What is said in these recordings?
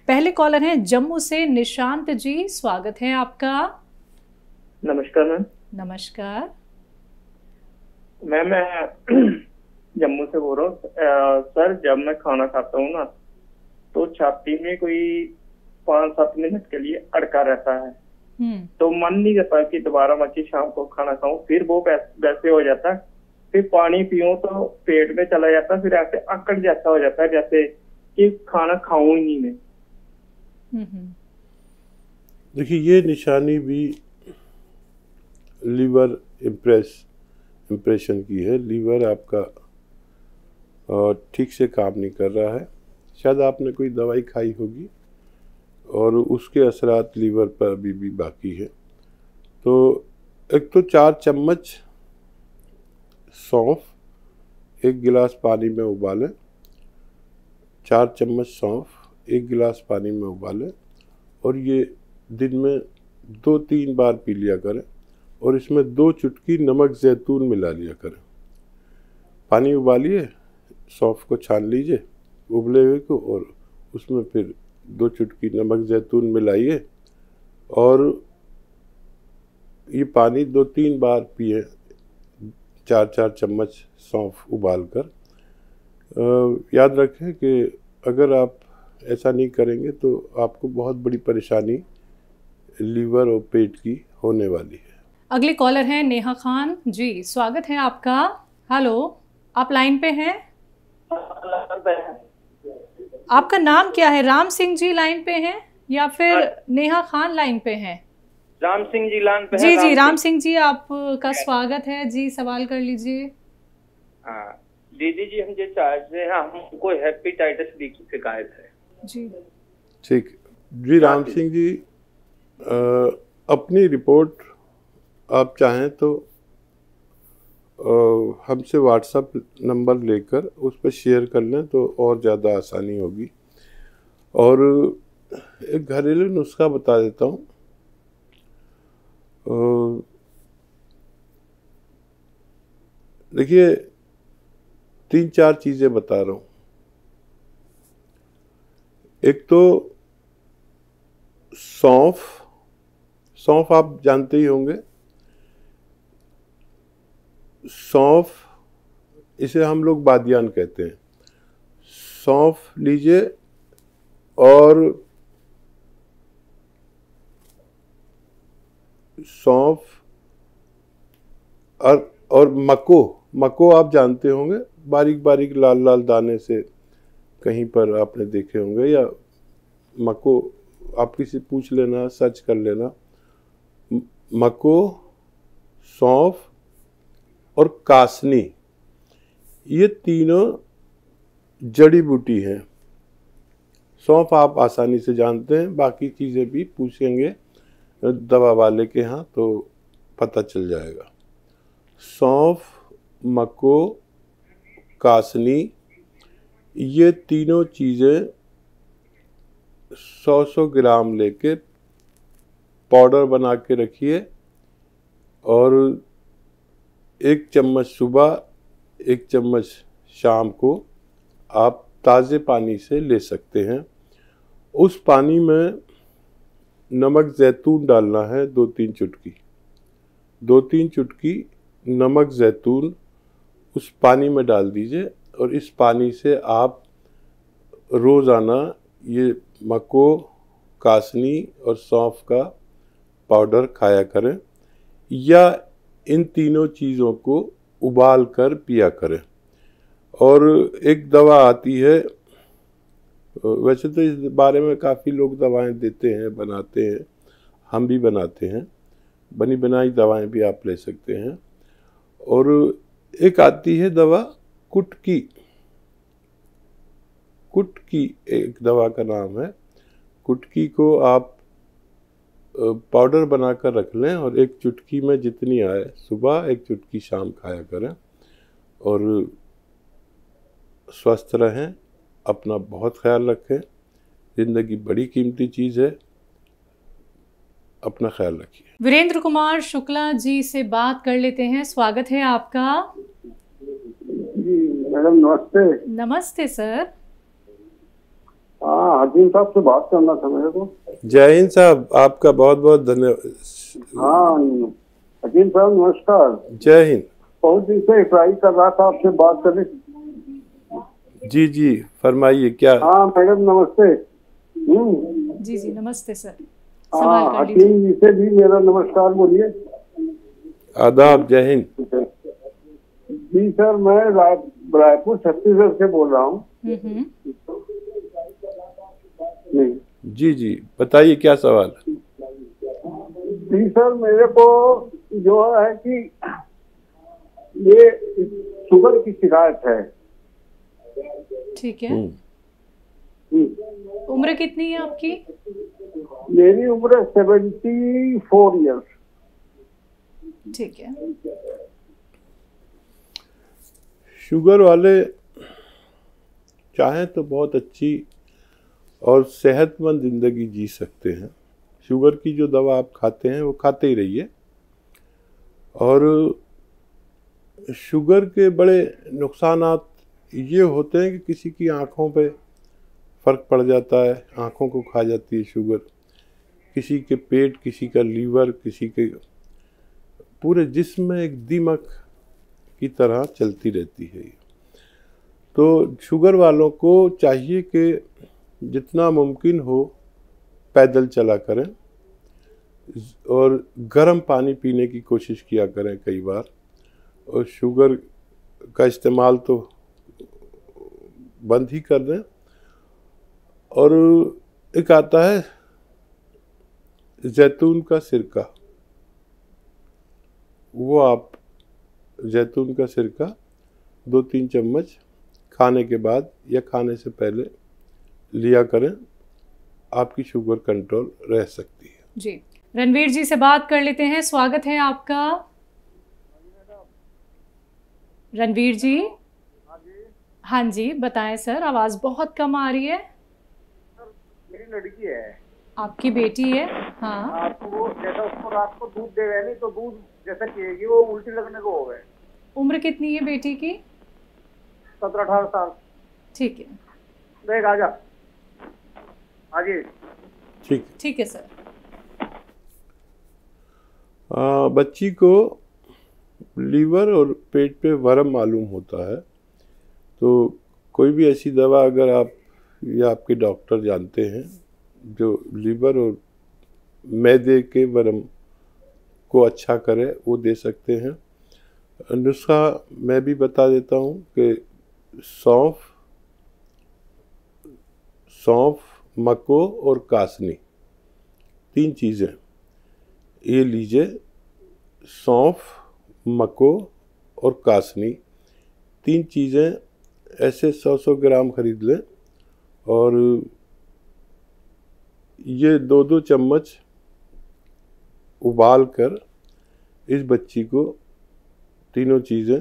पहले कॉलर हैं जम्मू से निशांत जी, स्वागत है आपका। नमस्कार मैम। नमस्कार मैम, मैं जम्मू से बोल रहा हूँ। सर, जब मैं खाना खाता हूँ ना तो छाती में कोई 5-7 मिनट के लिए अड़का रहता है। तो मन नहीं करता कि दोबारा मच्छी शाम को खाना खाऊं। फिर वो वैसे हो जाता है। फिर पानी पीऊं तो पेट में चला जाता है। फिर ऐसे अकड़ जैसा हो जाता है जैसे कि खाना खाऊं ही नहीं मैं। देखिए, ये निशानी भी लीवर इम्प्रेशन की है। लीवर आपका ठीक से काम नहीं कर रहा है। शायद आपने कोई दवाई खाई होगी और उसके असरात लीवर पर अभी भी बाकी है। तो एक तो 4 चम्मच सौंफ 1 गिलास पानी में उबालें। 4 चम्मच सौंफ 1 गिलास पानी में उबालें और ये दिन में 2-3 बार पी लिया करें और इसमें 2 चुटकी नमक ज़ैतून मिला लिया करें। पानी उबालिए, सौंफ को छान लीजिए उबले हुए को, और उसमें फिर 2 चुटकी नमक ज़ैतून मिलाइए और ये पानी 2-3 बार पिए, 4-4 चम्मच सौंफ उबाल कर। याद रखें कि अगर आप ऐसा नहीं करेंगे तो आपको बहुत बड़ी परेशानी लीवर और पेट की होने वाली है। अगले कॉलर हैं नेहा खान जी, स्वागत है आपका। हेलो, आप लाइन पे हैं? आपका नाम क्या है? राम सिंह जी लाइन पे हैं या फिर नेहा खान लाइन पे हैं? राम सिंह जी लाइन पे जी जी, राम सिंह जी आपका स्वागत है जी, सवाल कर लीजिए। हाँ दीदी जी, हम जो चाहते हैं, हमको हेपेटाइटिस बी की शिकायत है जी। ठीक जी, राम सिंह जी, अपनी रिपोर्ट आप चाहें तो हमसे व्हाट्सएप नंबर लेकर उस पर शेयर कर लें तो और ज़्यादा आसानी होगी। और एक घरेलू नुस्खा बता देता हूँ। देखिए, 3-4 चीज़ें बता रहा हूँ। एक तो सौंफ आप जानते ही होंगे। सौंफ, इसे हम लोग बादियान कहते हैं। सौंफ लीजिए और सौंफ और मको आप जानते होंगे, बारीक बारीक लाल लाल दाने से कहीं पर आपने देखे होंगे, या मको आप किसी पूछ लेना, सर्च कर लेना। मको, सौंफ और कासनी, ये तीनों जड़ी बूटी हैं। सौंफ आप आसानी से जानते हैं, बाकी चीज़ें भी पूछेंगे दवा वाले के यहाँ तो पता चल जाएगा। सौंफ, मको, कासनी, ये तीनों चीज़ें 100-100 ग्राम लेके पाउडर बना के रखिए और 1 चम्मच सुबह 1 चम्मच शाम को आप ताज़े पानी से ले सकते हैं। उस पानी में नमक ज़ैतून डालना है, 2-3 चुटकी। 2-3 चुटकी नमक ज़ैतून उस पानी में डाल दीजिए और इस पानी से आप रोज़ाना ये मको, कासनी और सौंफ का पाउडर खाया करें, या इन तीनों चीज़ों को उबाल कर पिया करें। और एक दवा आती है, वैसे तो इस बारे में काफ़ी लोग दवाएं देते हैं, बनाते हैं, हम भी बनाते हैं, बनी बनाई दवाएं भी आप ले सकते हैं। और एक आती है दवा कुटकी, एक दवा का नाम है। कुटकी को आप पाउडर बनाकर रख लें और 1 चुटकी में जितनी आए सुबह, 1 चुटकी शाम खाया करें और स्वस्थ रहें। अपना बहुत ख्याल रखें, ज़िंदगी बड़ी कीमती चीज़ है, अपना ख्याल रखिए। वीरेंद्र कुमार शुक्ला जी से बात कर लेते हैं, स्वागत है आपका। जी मैडम, नमस्ते। नमस्ते सर। हाँ, हाकिम साहब से बात करना था मेरे को। जय हिंद साहब, आपका बहुत बहुत धन्यवाद। हाँ हाकिम साहब नमस्कार। जय हिंद। बहुत दिन से ट्राई कर रहा था आपसे बात करने। जी जी फरमाइए क्या। हाँ मैडम नमस्ते। जी जी नमस्ते सर, हाँ सवाल कर हाकिम लीजिए। जी से भी मेरा नमस्कार बोलिए। आदाब, जय हिंद। जी सर, मैं रायपुर छत्तीसगढ़ से बोल रहा हूँ। जी जी बताइए क्या सवाल है। जी सर, मेरे को जो है कि ये शुगर की शिकायत है। ठीक है, उम्र कितनी है आपकी? मेरी उम्र 74 ईयर्स। ठीक है। शुगर वाले चाहें तो बहुत अच्छी और सेहतमंद ज़िंदगी जी सकते हैं। शुगर की जो दवा आप खाते हैं वो खाते ही रहिए। और शुगर के बड़े नुकसानात ये होते हैं कि किसी की आँखों पे फ़र्क पड़ जाता है, आँखों को खा जाती है शुगर। किसी के पेट, किसी का लीवर, किसी के पूरे जिस्म में एक दीमक की तरह चलती रहती है। तो शुगर वालों को चाहिए कि जितना मुमकिन हो पैदल चला करें और गर्म पानी पीने की कोशिश किया करें कई बार। और शुगर का इस्तेमाल तो बंद ही कर दें। और एक आता है जैतून का सिरका, वो आप जैतून का सिरका 2-3 चम्मच खाने के बाद या खाने से पहले लिया करें, आपकी शुगर कंट्रोल रह सकती है। जी, रणवीर जी से बात कर लेते हैं। स्वागत है आपका रणवीर जी। हाँ जी बताएं सर, आवाज़ बहुत कम आ रही है। सर मेरी लड़की है। आपकी बेटी है? हाँ। आपको वो जैसा उसको रात को दूध दे रहे नहीं तो दूध जैसा पिएगी वो उल्टी लगने को हो गए। उम्र कितनी है बेटी की? 17-18 साल। ठीक है, देख आजा। हाँ जी ठीक है सर। बच्ची को लीवर और पेट पे वर्म मालूम होता है, तो कोई भी ऐसी दवा अगर आप या आपके डॉक्टर जानते हैं जो लीवर और मैदे के वर्म को अच्छा करे वो दे सकते हैं। नुस्खा मैं भी बता देता हूँ कि सौंफ, मको और कासनी 3 चीज़ें ये लीजिए। सौंफ, मको और कासनी 3 चीज़ें ऐसे 100-100 ग्राम खरीद लें और ये 2-2 चम्मच उबाल कर इस बच्ची को तीनों चीज़ें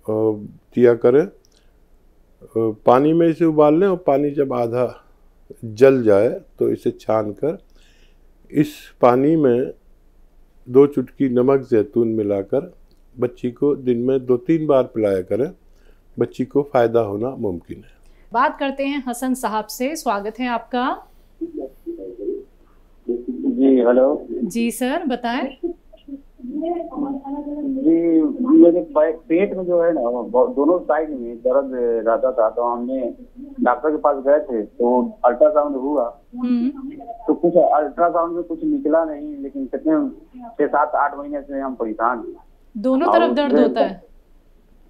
दिया करें। पानी में इसे उबाल लें और पानी जब आधा जल जाए तो इसे छान कर इस पानी में 2 चुटकी नमक जैतून मिलाकर बच्ची को दिन में 2-3 बार पिलाया करें। बच्ची को फ़ायदा होना मुमकिन है। बात करते हैं हसन साहब से। स्वागत है आपका। जी हेलो। जी सर बताएं। जी मेरे पेट में जो है ना दोनों साइड में दर्द रहता था, तो हमने डॉक्टर के पास गए थे तो अल्ट्रासाउंड हुआ। तो कुछ अल्ट्रासाउंड में कुछ निकला नहीं, लेकिन कितने 6-7-8 महीने से हम परेशान हैं। दोनों तरफ दर्द होता है?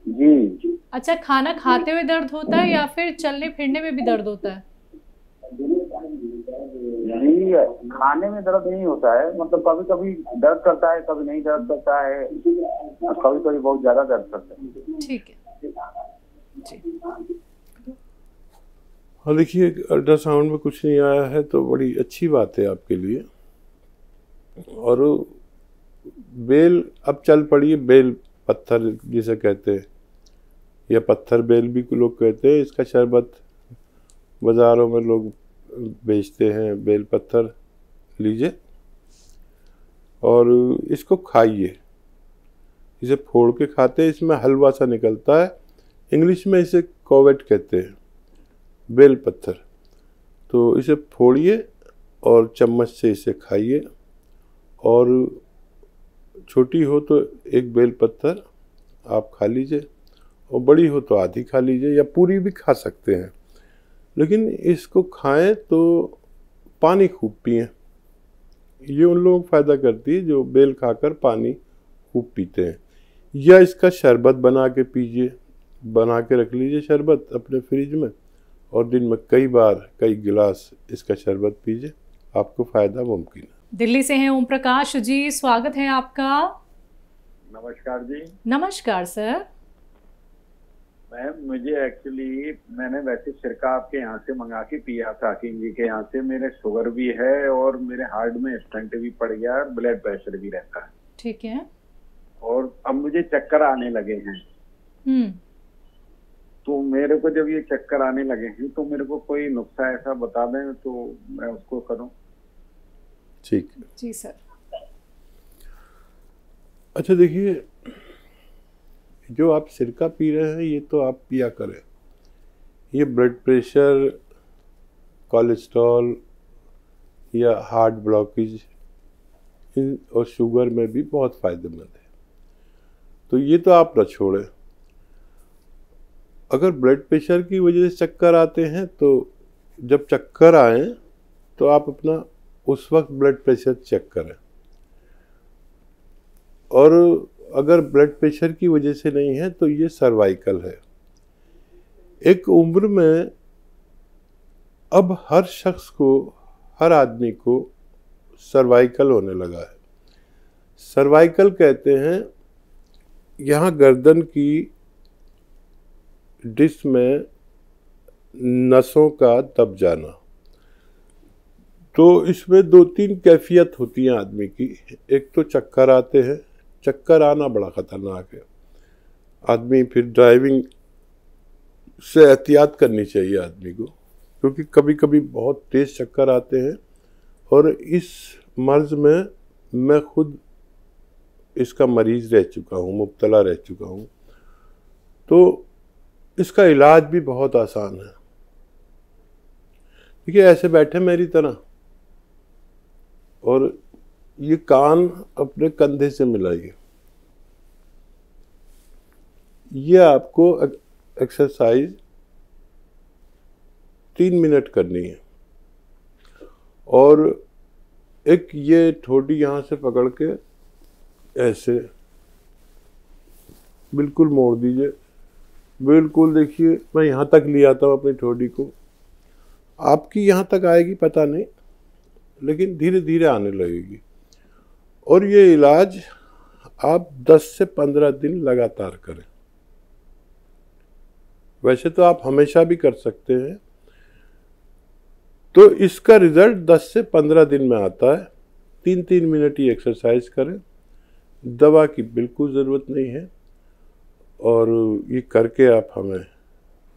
जी। अच्छा, खाना खाते हुए दर्द होता है या फिर चलने फिरने में भी दर्द होता है? जी खाने में दर्द नहीं होता है, मतलब कभी कभी दर्द करता है, कभी नहीं दर्द करता है, कभी कभी बहुत ज्यादा दर्द करता है। ठीक है जी। हाँ देखिए, अल्ट्रासाउंड में कुछ नहीं आया है तो बड़ी अच्छी बात है आपके लिए। और बेल अब चल पड़ी है, बेल पत्थर जिसे कहते हैं या पत्थर बेल भी लोग कहते हैं। इसका शरबत बाज़ारों में लोग बेचते हैं। बेल पत्थर लीजिए और इसको खाइए। इसे फोड़ के खाते हैं, इसमें हलवा सा निकलता है। इंग्लिश में इसे कोवेट कहते हैं, बेल पत्थर। तो इसे फोड़िए और चम्मच से इसे खाइए। और छोटी हो तो एक बेल पत्तर आप खा लीजिए, और बड़ी हो तो आधी खा लीजिए, या पूरी भी खा सकते हैं। लेकिन इसको खाएं तो पानी खूब पिएं। ये उन लोगों को फ़ायदा करती है जो बेल खाकर पानी खूब पीते हैं। या इसका शरबत बना के पीजिए, बना के रख लीजिए शरबत अपने फ्रिज में, और दिन में कई बार कई गिलास इसका शरबत पीजिए, आपको फ़ायदा मुमकिन है। दिल्ली से हैं ओम प्रकाश जी, स्वागत है आपका। नमस्कार जी। नमस्कार सर। मैम मुझे एक्चुअली मैंने वैसे सिरका आपके यहाँ से मंगा के पिया था, हकीम जी के यहाँ से। मेरे शुगर भी है और मेरे हार्ट में स्टंट भी पड़ गया और ब्लड प्रेशर भी रहता है। ठीक है। और अब मुझे चक्कर आने लगे हैं। तो मेरे को जब ये चक्कर आने लगे हैं तो मेरे को कोई नुस्खा ऐसा बता दें तो मैं उसको करूं। ठीक जी सर। अच्छा देखिए, जो आप सिरका पी रहे हैं ये तो आप पिया करें। ये ब्लड प्रेशर, कोलेस्ट्रॉल या हार्ट ब्लॉकेज और शुगर में भी बहुत फ़ायदेमंद है, तो ये तो आप न छोड़ें। अगर ब्लड प्रेशर की वजह से चक्कर आते हैं तो जब चक्कर आए तो आप अपना उस वक्त ब्लड प्रेशर चेक करें। और अगर ब्लड प्रेशर की वजह से नहीं है तो ये सर्वाइकल है। एक उम्र में अब हर शख्स को, हर आदमी को सर्वाइकल होने लगा है। सर्वाइकल कहते हैं यहाँ गर्दन की डिस्क में नसों का दब जाना। तो इसमें 2-3 कैफियत होती हैं आदमी की। एक तो चक्कर आते हैं, चक्कर आना बड़ा ख़तरनाक है। आदमी फिर ड्राइविंग से एहतियात करनी चाहिए आदमी को, क्योंकि कभी कभी बहुत तेज़ चक्कर आते हैं। और इस मर्ज़ में मैं खुद इसका मरीज़ रह चुका हूँ, मुब्तला रह चुका हूँ। तो इसका इलाज भी बहुत आसान है। देखिए, ऐसे बैठे मेरी तरह और ये कान अपने कंधे से मिलाइए। ये आपको एक्सरसाइज 3 मिनट करनी है। और एक ये ठोडी यहाँ से पकड़ के ऐसे बिल्कुल मोड़ दीजिए। बिल्कुल देखिए, मैं यहाँ तक ले आता हूँ अपनी ठोडी को। आपकी यहाँ तक आएगी पता नहीं, लेकिन धीरे धीरे आने लगेगी। और ये इलाज आप 10 से 15 दिन लगातार करें। वैसे तो आप हमेशा भी कर सकते हैं। तो इसका रिजल्ट 10 से 15 दिन में आता है। 3-3 मिनट ही एक्सरसाइज करें, दवा की बिल्कुल ज़रूरत नहीं है। और ये करके आप हमें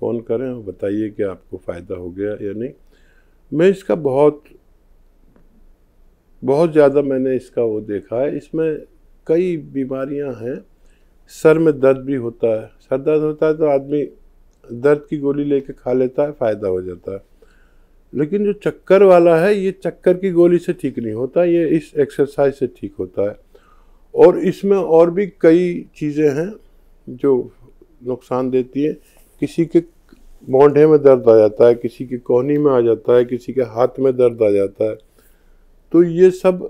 फ़ोन करें और बताइए कि आपको फ़ायदा हो गया या नहीं। मैं इसका बहुत ज़्यादा मैंने इसका वो देखा है। इसमें कई बीमारियां हैं। सर में दर्द भी होता है। सर दर्द होता है तो आदमी दर्द की गोली लेके खा लेता है, फ़ायदा हो जाता है। लेकिन जो चक्कर वाला है, ये चक्कर की गोली से ठीक नहीं होता, ये इस एक्सरसाइज से ठीक होता है। और इसमें और भी कई चीज़ें हैं जो नुकसान देती है। किसी के मोंढे में दर्द आ जाता है, किसी के कोहनी में आ जाता है, किसी के हाथ में दर्द आ जाता है। तो ये सब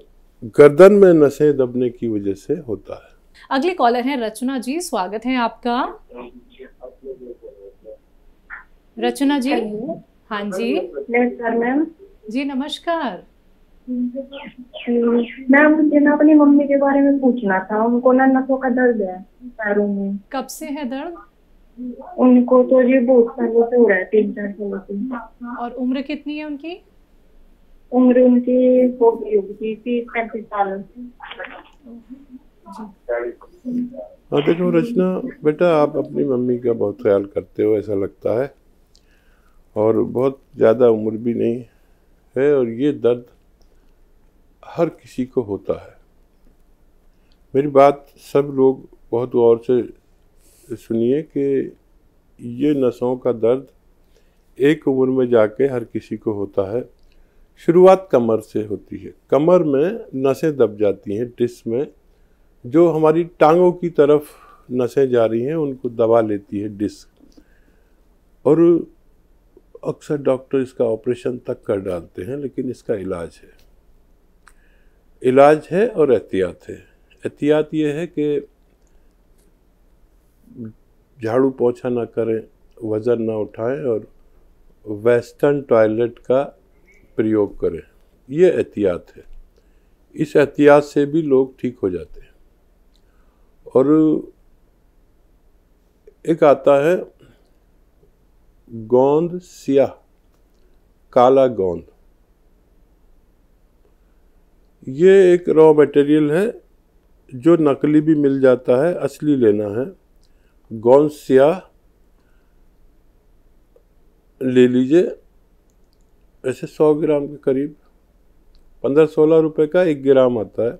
गर्दन में नसें दबने की वजह से होता है। अगली कॉलर हैं रचना जी, स्वागत है आपका। रचना जी। हाँ जी। नमस्कार मैम। जी नमस्कार। मैम मुझे ना अपनी मम्मी के बारे में पूछना था। उनको ना नसों का दर्द है पैरों में। कब से है दर्द? उनको तो ये बहुत सालों से हो रहा है, 3-4 सालों से। और उम्र कितनी है उनकी? उम्र उनकी होगी 30-35 साल। हाँ देखो रचना बेटा, आप अपनी मम्मी का बहुत ख्याल करते हो ऐसा लगता है, और बहुत ज़्यादा उम्र भी नहीं है। और ये दर्द हर किसी को होता है। मेरी बात सब लोग बहुत गौर से सुनिए कि ये नसों का दर्द एक उम्र में जाके हर किसी को होता है। शुरुआत कमर से होती है। कमर में नसें दब जाती हैं, डिस्क में जो हमारी टांगों की तरफ नसें जा रही हैं उनको दबा लेती है डिस्क, और अक्सर डॉक्टर इसका ऑपरेशन तक कर डालते हैं, लेकिन इसका इलाज है और एहतियात है। एहतियात ये है कि झाड़ू पोछा ना करें, वज़न ना उठाएं और वेस्टर्न टॉयलेट का प्रयोग करें, ये एहतियात है। इस एहतियात से भी लोग ठीक हो जाते हैं। और एक आता है गोंद स्याह, काला गोंद, ये एक रॉ मटेरियल है जो नकली भी मिल जाता है, असली लेना है। गोंद स्याह ले लीजिए, ऐसे 100 ग्राम के करीब 15-16 रुपए का 1 ग्राम आता है,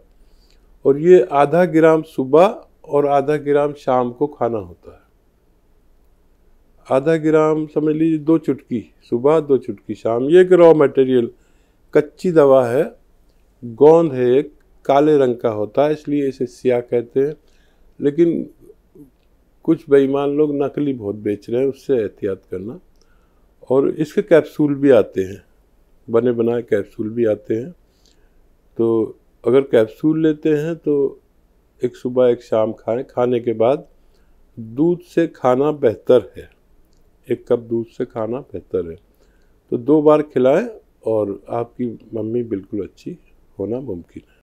और ये आधा ग्राम सुबह और आधा ग्राम शाम को खाना होता है। आधा ग्राम समझ लीजिए 2 चुटकी सुबह 2 चुटकी शाम। ये एक रॉ मटेरियल कच्ची दवा है, गोंद है, एक काले रंग का होता है इसलिए इसे स्याह कहते हैं, लेकिन कुछ बेईमान लोग नकली बहुत बेच रहे हैं, उससे एहतियात करना। और इसके कैप्सूल भी आते हैं, बने बनाए कैप्सूल भी आते हैं। तो अगर कैप्सूल लेते हैं तो एक सुबह एक शाम खाएं, खाने के बाद दूध से खाना बेहतर है, 1 कप दूध से खाना बेहतर है। तो 2 बार खिलाएं और आपकी मम्मी बिल्कुल अच्छी होना मुमकिन है।